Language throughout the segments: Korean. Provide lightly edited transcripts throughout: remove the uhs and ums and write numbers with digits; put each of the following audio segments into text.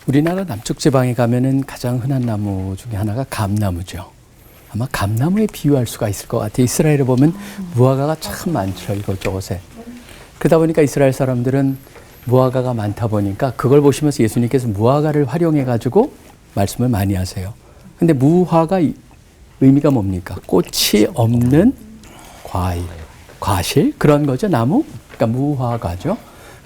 우리나라 남쪽 지방에 가면은 가장 흔한 나무 중에 하나가 감나무죠. 아마 감나무에 비유할 수가 있을 것 같아요. 이스라엘에 보면 무화과가 참 많죠. 이곳저곳에. 그러다 보니까 이스라엘 사람들은 무화과가 많다 보니까 그걸 보시면서 예수님께서 무화과를 활용해가지고 말씀을 많이 하세요. 근데 무화과 의미가 뭡니까? 꽃이 없는 과일, 과실 그런 거죠. 나무? 그러니까 무화과죠.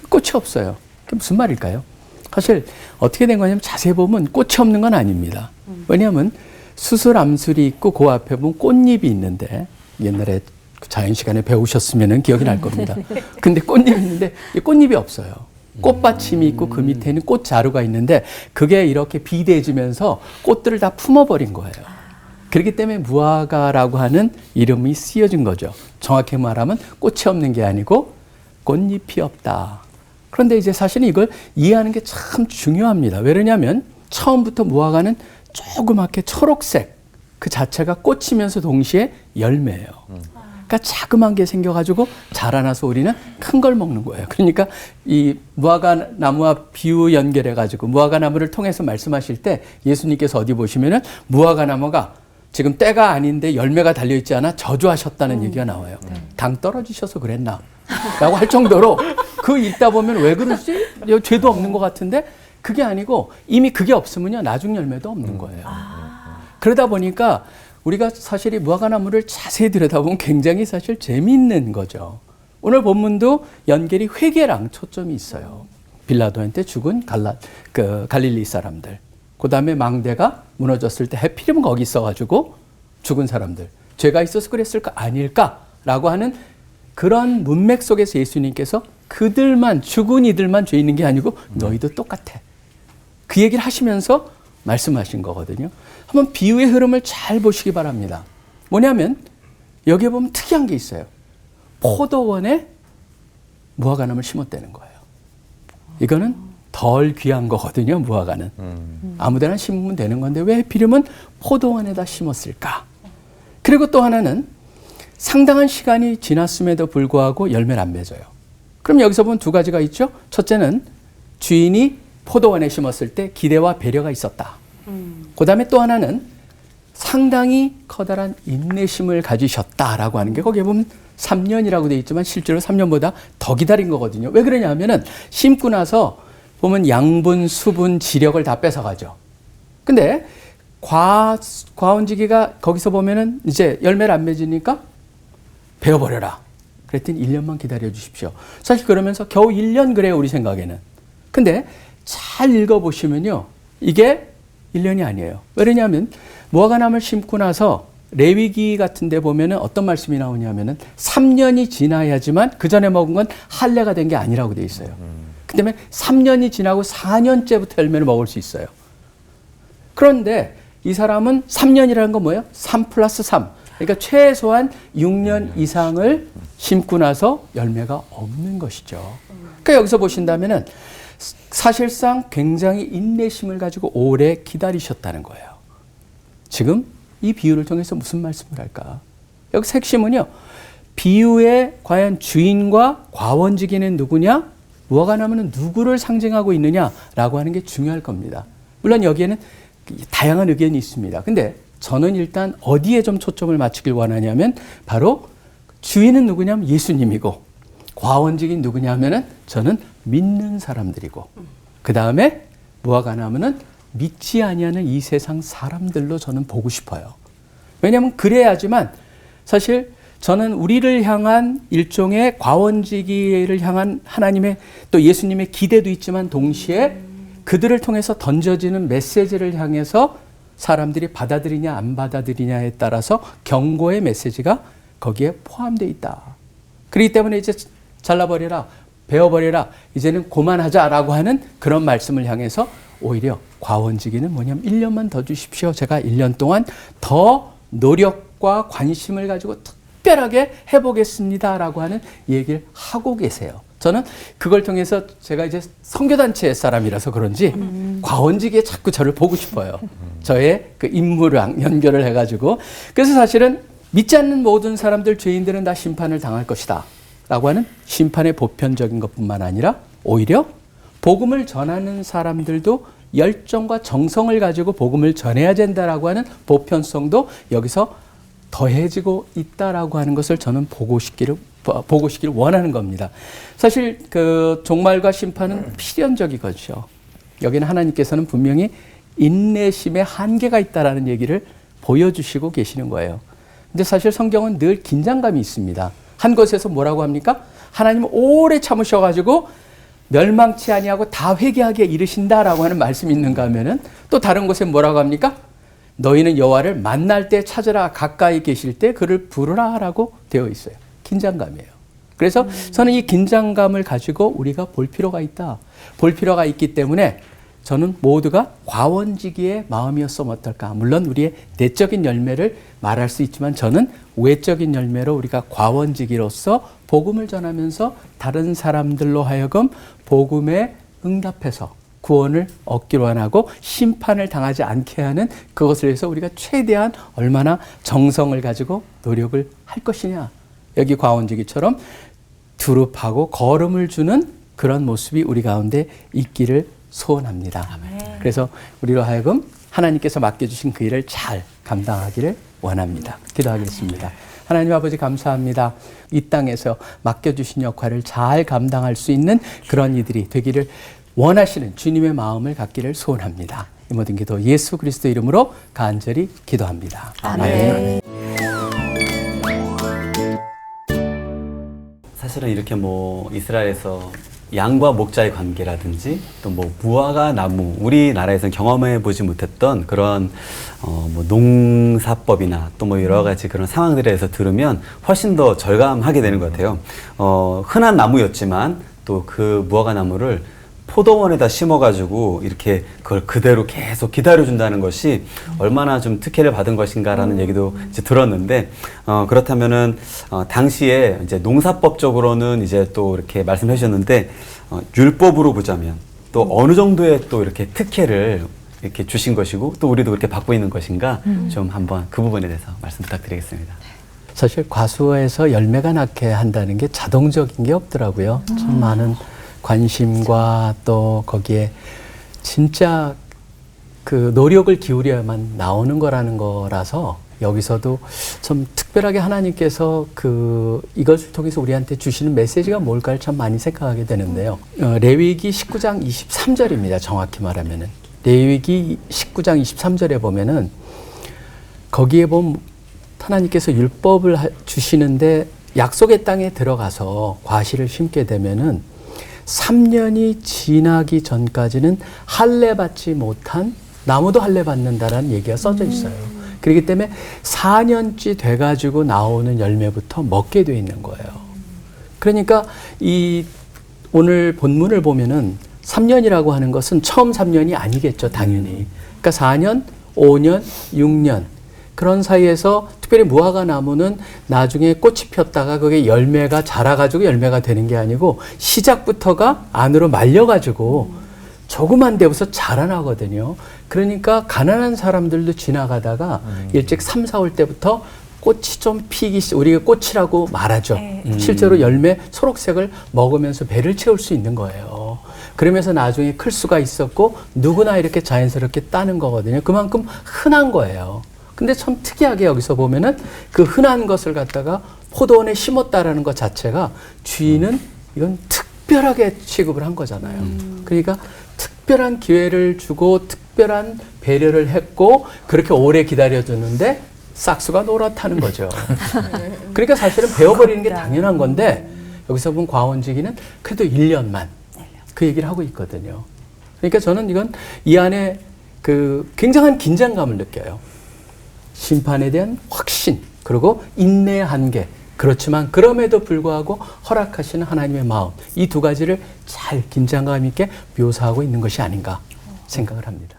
꽃이 없어요. 그게 무슨 말일까요? 사실 어떻게 된 거냐면 자세히 보면 꽃이 없는 건 아닙니다. 왜냐하면 수술암술이 있고 그 앞에 보면 꽃잎이 있는데 옛날에 자연 시간에 배우셨으면 기억이 날 겁니다. 근데 꽃잎이 있는데 이 꽃잎이 없어요. 꽃받침이 있고 그 밑에는 꽃자루가 있는데 그게 이렇게 비대해지면서 꽃들을 다 품어버린 거예요. 그렇기 때문에 무화과라고 하는 이름이 쓰여진 거죠. 정확히 말하면 꽃이 없는 게 아니고 꽃잎이 없다. 그런데 이제 사실은 이걸 이해하는 게 참 중요합니다. 왜 그러냐면 처음부터 무화과는 조그맣게 초록색 그 자체가 꽃이면서 동시에 열매예요. 그러니까 자그만 게 생겨가지고 자라나서 우리는 큰 걸 먹는 거예요. 그러니까 이 무화과 나무와 비유 연결해가지고 무화과 나무를 통해서 말씀하실 때 예수님께서 어디 보시면은 무화과 나무가 지금 때가 아닌데 열매가 달려있지 않아 저주하셨다는 얘기가 나와요. 당 떨어지셔서 그랬나? 라고 할 정도로 그 읽다 보면 왜 그러지? 죄도 없는 것 같은데 그게 아니고 이미 그게 없으면요 나중 열매도 없는 거예요. 그러다 보니까 우리가 사실 이 무화과나무를 자세히 들여다보면 굉장히 사실 재미있는 거죠. 오늘 본문도 연결이 회개랑 초점이 있어요. 빌라도한테 죽은 갈릴리 사람들. 그 다음에 망대가 무너졌을 때 해필이면 거기 있어가지고 죽은 사람들. 죄가 있어서 그랬을까 아닐까라고 하는 그런 문맥 속에서 예수님께서 그들만 죽은 이들만 죄 있는 게 아니고 너희도 똑같아. 그 얘기를 하시면서 말씀하신 거거든요. 한번 비유의 흐름을 잘 보시기 바랍니다. 뭐냐면 여기에 보면 특이한 게 있어요. 포도원에 무화과나무를 심었다는 거예요. 이거는 덜 귀한 거거든요. 무화과는. 아무데나 심으면 되는 건데 왜 하필이면 포도원에다 심었을까? 그리고 또 하나는 상당한 시간이 지났음에도 불구하고 열매를 안 맺어요. 그럼 여기서 보면 두 가지가 있죠. 첫째는 주인이 포도원에 심었을 때 기대와 배려가 있었다. 그 다음에 또 하나는 상당히 커다란 인내심을 가지셨다라고 하는 게 거기에 보면 3년이라고 되어 있지만 실제로 3년보다 더 기다린 거거든요. 왜 그러냐 하면은 심고 나서 보면 양분, 수분, 지력을 다 뺏어가죠. 근데 과원지기가 거기서 보면은 이제 열매를 안 맺으니까 베어버려라. 그랬더니 1년만 기다려 주십시오. 사실 그러면서 겨우 1년 그래요, 우리 생각에는. 근데 잘 읽어보시면요. 이게 1년이 아니에요. 왜냐하면 무화과나무를 심고 나서 레위기 같은 데 보면은 어떤 말씀이 나오냐면은 3년이 지나야지만 그 전에 먹은 건 할례가 된 게 아니라고 돼 있어요. 그 때문에 3년이 지나고 4년째부터 열매를 먹을 수 있어요. 그런데 이 사람은 3년이라는 건 뭐예요? 3 플러스 3. 그러니까 최소한 6년 이상을 심고 나서 열매가 없는 것이죠. 그러니까 여기서 보신다면은 사실상 굉장히 인내심을 가지고 오래 기다리셨다는 거예요. 지금 이 비유를 통해서 무슨 말씀을 할까? 여기서 핵심은요. 비유의 과연 주인과 과원지기는 누구냐? 무화과나무는 누구를 상징하고 있느냐라고 하는 게 중요할 겁니다. 물론 여기에는 다양한 의견이 있습니다. 근데 저는 일단 어디에 좀 초점을 맞추길 원하냐면 바로 주인은 누구냐면 예수님이고 과원직인 누구냐면은 저는 믿는 사람들이고 그 다음에 무화과나무는 믿지 아니하는 이 세상 사람들로 저는 보고 싶어요. 왜냐하면 그래야지만 사실 저는 우리를 향한 일종의 과원지기를 향한 하나님의 또 예수님의 기대도 있지만 동시에 그들을 통해서 던져지는 메시지를 향해서 사람들이 받아들이냐 안 받아들이냐에 따라서 경고의 메시지가 거기에 포함되어 있다. 그렇기 때문에 이제 잘라버려라, 베어버려라, 이제는 그만하자라고 하는 그런 말씀을 향해서 오히려 과원지기는 뭐냐면 1년만 더 주십시오. 제가 1년 동안 더 노력과 관심을 가지고 특별하게 해보겠습니다라고 하는 얘기를 하고 계세요. 저는 그걸 통해서 제가 이제 선교단체 사람이라서 그런지 과원지기에 자꾸 저를 보고 싶어요. 저의 그 인물랑 연결을 해가지고. 그래서 사실은 믿지 않는 모든 사람들, 죄인들은 다 심판을 당할 것이다 라고 하는 심판의 보편적인 것뿐만 아니라 오히려 복음을 전하는 사람들도 열정과 정성을 가지고 복음을 전해야 된다라고 하는 보편성도 여기서 더해지고 있다라고 하는 것을 저는 보고 싶기를 원하는 겁니다. 사실 그 종말과 심판은 필연적이거든요. 여기는 하나님께서는 분명히 인내심의 한계가 있다라는 얘기를 보여주시고 계시는 거예요. 근데 사실 성경은 늘 긴장감이 있습니다. 한 곳에서 뭐라고 합니까? 하나님은 오래 참으셔가지고 멸망치 아니하고 다 회개하게 이르신다라고 하는 말씀이 있는가 하면은 또 다른 곳에 뭐라고 합니까? 너희는 여호와를 만날 때 찾으라, 가까이 계실 때 그를 부르라라고 되어 있어요. 긴장감이에요. 그래서 저는 이 긴장감을 가지고 우리가 볼 필요가 있다. 볼 필요가 있기 때문에 저는 모두가 과원지기의 마음이었으면 어떨까. 물론 우리의 내적인 열매를 말할 수 있지만 저는 외적인 열매로 우리가 과원지기로서 복음을 전하면서 다른 사람들로 하여금 복음에 응답해서 구원을 얻기로 하고 심판을 당하지 않게 하는 그것을 위해서 우리가 최대한 얼마나 정성을 가지고 노력을 할 것이냐. 여기 과원지기처럼 두릅하고 걸음을 주는 그런 모습이 우리 가운데 있기를 소원합니다. 아멘. 그래서 우리로 하여금 하나님께서 맡겨주신 그 일을 잘 감당하기를 원합니다. 기도하겠습니다. 하나님 아버지 감사합니다. 이 땅에서 맡겨주신 역할을 잘 감당할 수 있는 그런 이들이 되기를 원하시는 주님의 마음을 갖기를 소원합니다. 이 모든 기도 예수 그리스도 이름으로 간절히 기도합니다. 아멘. 사실은 이렇게 이스라엘에서 양과 목자의 관계라든지 또 무화과 나무, 우리나라에서는 경험해 보지 못했던 그런 농사법이나 또 여러 가지 그런 상황들에 대해서 들으면 훨씬 더 절감하게 되는 것 같아요. 흔한 나무였지만 또 그 무화과 나무를 포도원에다 심어가지고 이렇게 그걸 그대로 계속 기다려준다는 것이 얼마나 좀 특혜를 받은 것인가라는 얘기도 이제 들었는데, 그렇다면은, 당시에 이제 농사법적으로는 이제 또 이렇게 말씀해 주셨는데, 율법으로 보자면 또 어느 정도의 또 이렇게 특혜를 이렇게 주신 것이고 또 우리도 그렇게 받고 있는 것인가 좀 한번 그 부분에 대해서 말씀 부탁드리겠습니다. 사실 과수원에서 열매가 낳게 한다는 게 자동적인 게 없더라고요. 참 많은 관심과 또 거기에 진짜 그 노력을 기울여야만 나오는 거라는 거라서 여기서도 좀 특별하게 하나님께서 이것을 통해서 우리한테 주시는 메시지가 뭘까를 참 많이 생각하게 되는데요. 레위기 19장 23절입니다. 정확히 말하면은. 레위기 19장 23절에 보면은 거기에 보면 하나님께서 율법을 주시는데 약속의 땅에 들어가서 과실을 심게 되면은 3년이 지나기 전까지는 할례 받지 못한 나무도 할례 받는다라는 얘기가 써져 있어요. 그렇기 때문에 4년째 돼가지고 나오는 열매부터 먹게 돼 있는 거예요. 그러니까 오늘 본문을 보면은 3년이라고 하는 것은 처음 3년이 아니겠죠, 당연히. 그러니까 4년, 5년, 6년. 그런 사이에서 특별히 무화과 나무는 나중에 꽃이 폈다가 그게 열매가 자라가지고 열매가 되는 게 아니고 시작부터가 안으로 말려가지고 조그만 데부터 자라나거든요. 그러니까 가난한 사람들도 지나가다가 일찍 3, 4월 때부터 꽃이 좀 우리가 꽃이라고 말하죠. 실제로 열매 초록색을 먹으면서 배를 채울 수 있는 거예요. 그러면서 나중에 클 수가 있었고 누구나 이렇게 자연스럽게 따는 거거든요. 그만큼 흔한 거예요. 근데 참 특이하게 여기서 보면은 그 흔한 것을 갖다가 포도원에 심었다라는 것 자체가 주인은 이건 특별하게 취급을 한 거잖아요. 그러니까 특별한 기회를 주고 특별한 배려를 했고 그렇게 오래 기다려주는데 싹수가 노랗다는 거죠. 그러니까 사실은 베어버리는 게 당연한 건데 여기서 본 과원지기는 그래도 1년만 그 얘기를 하고 있거든요. 그러니까 저는 이건 이 안에 굉장한 긴장감을 느껴요. 심판에 대한 확신, 그리고 인내의 한계. 그렇지만 그럼에도 불구하고 허락하시는 하나님의 마음. 이 두 가지를 잘 긴장감 있게 묘사하고 있는 것이 아닌가 생각을 합니다.